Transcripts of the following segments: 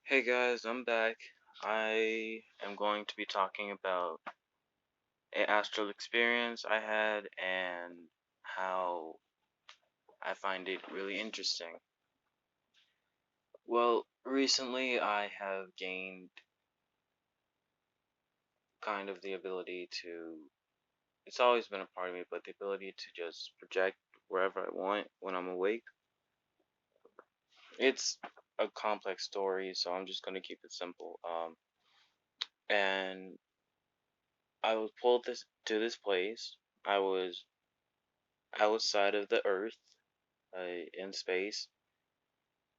Hey guys, I'm back. I am going to be talking about an astral experience I had and how I find it really interesting. Well, recently I have gained kind of the ability to, it's always been a part of me, but the ability to just project wherever I want when I'm awake. It's a complex story, so I'm just going to keep it simple. And I was pulled this place. I was outside of the Earth, in space,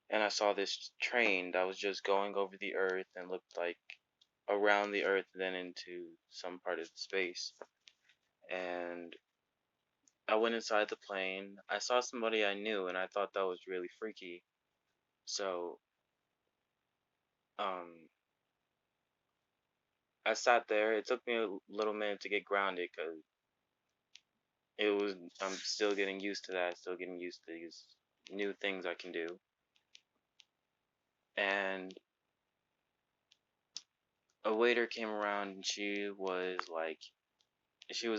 and I saw this train that was just going over the Earth and looked like around the Earth, then into some part of space. And I went inside the plane. I saw somebody I knew, and I thought that was really freaky. So, um, I sat there. It took me a little minute to get grounded because it was. I'm still getting used to that. Still getting used to these new things I can do. And a waiter came around, and she was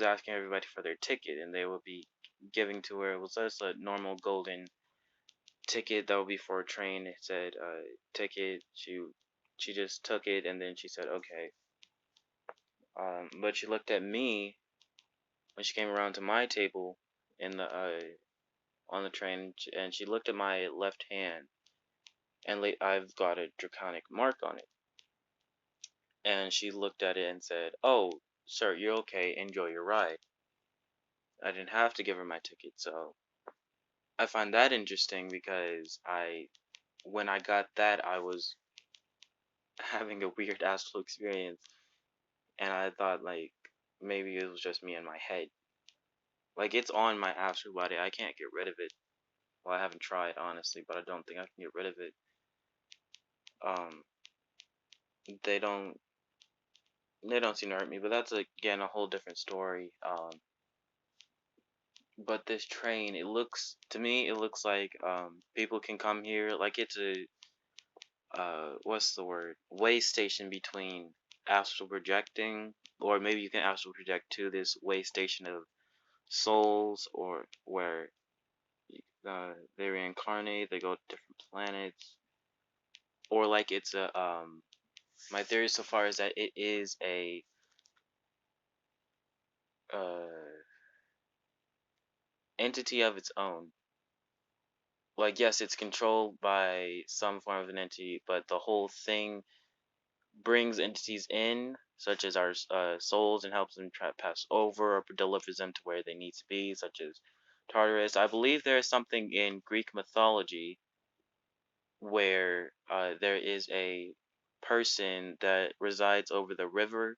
asking everybody for their ticket, and they would be giving to her. It was just a normal golden ticket that would be for a train. It said ticket. She just took it, and then she said okay. But she looked at me when she came around to my table in the on the train, and she looked at my left hand, and I've got a draconic mark on it. And she looked at it and said, "Oh, sir, you're okay. Enjoy your ride." I didn't have to give her my ticket, so I find that interesting because when I got that, I was having a weird astral experience, and I thought like maybe it was just me in my head. Like it's on my astral body, I can't get rid of it. Well, I haven't tried honestly, but I don't think I can get rid of it. Um, they don't they don't seem to hurt me, but that's again a whole different story. But this train, it looks to me, it looks like people can come here like it's a what's the word, way station between astral projecting, or maybe you can astral project to this way station of souls, or where they reincarnate, they go to different planets, or like it's a my theory so far is that it is a uh entity of its own. Like yes, it's controlled by some form of an entity, but the whole thing brings entities in, such as our souls, and helps them try to pass over or delivers them to where they need to be, such as Tartarus. I believe there is something in Greek mythology where there is a person that resides over the river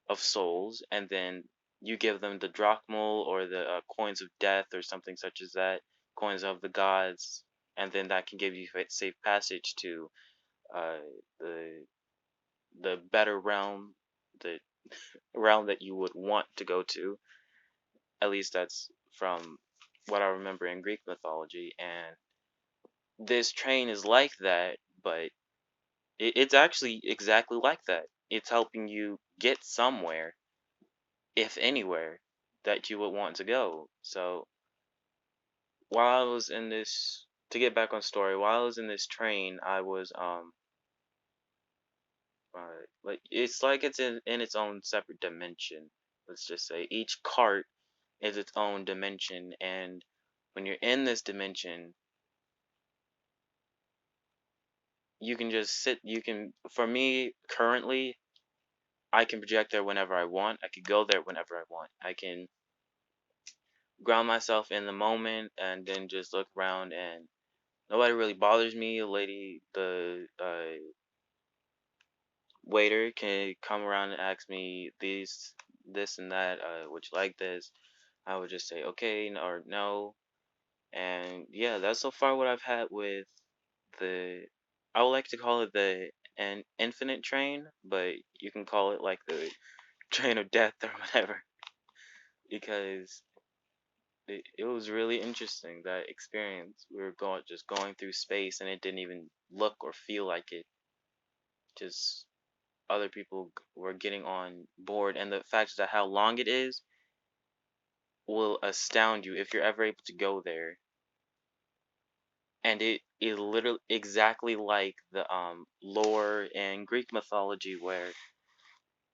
of souls, and then you give them the drachmal or the coins of death or something such as that, coins of the gods, and then that can give you safe passage to uh, the better realm, the realm that you would want to go to. At least that's from what I remember in Greek mythology. And this train is like that, but it's actually exactly like that. It's helping you get somewhere, if anywhere, that you would want to go. So while I was in this, to get back on story, while I was in this train, I was like it's like it's in its own separate dimension. Let's just say each cart is its own dimension, and when you're in this dimension, you can just sit. You can, for me currently, I can project there whenever I want. I could go there whenever I want. I can ground myself in the moment and then just look around, and nobody really bothers me. The waiter can come around and ask me this and that. Would you like this? I would just say okay or no. And yeah, that's so far what I've had with the. I would like to call it the an infinite train, but you can call it like the train of death or whatever, because it was really interesting, that experience. We were going through space, and it didn't even look or feel like it. just other people were getting on board, and the fact that how long it is will astound you if you're ever able to go there. And it is literally exactly like the lore in Greek mythology where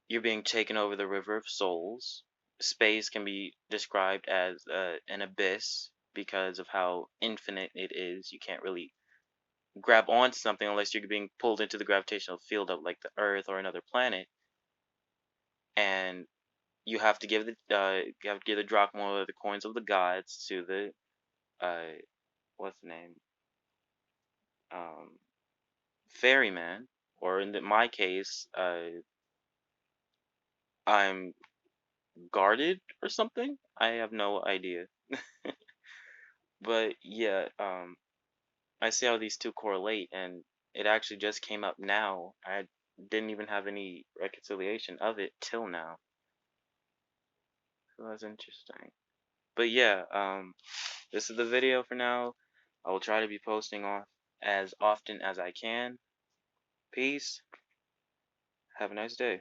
you're being taken over the river of souls. Space can be described as an abyss because of how infinite it is. You can't really grab onto something unless you're being pulled into the gravitational field of like the Earth or another planet, and you have to give the drachma or the coins of the gods to the uh what's the name, um ferryman, or in my case, I'm guarded or something. I have no idea. But yeah, I see how these two correlate, and it actually just came up now. I didn't even have any reconciliation of it till now. So that's interesting. But yeah, this is the video for now. I will try to be posting off as often as I can. Peace. Have a nice day.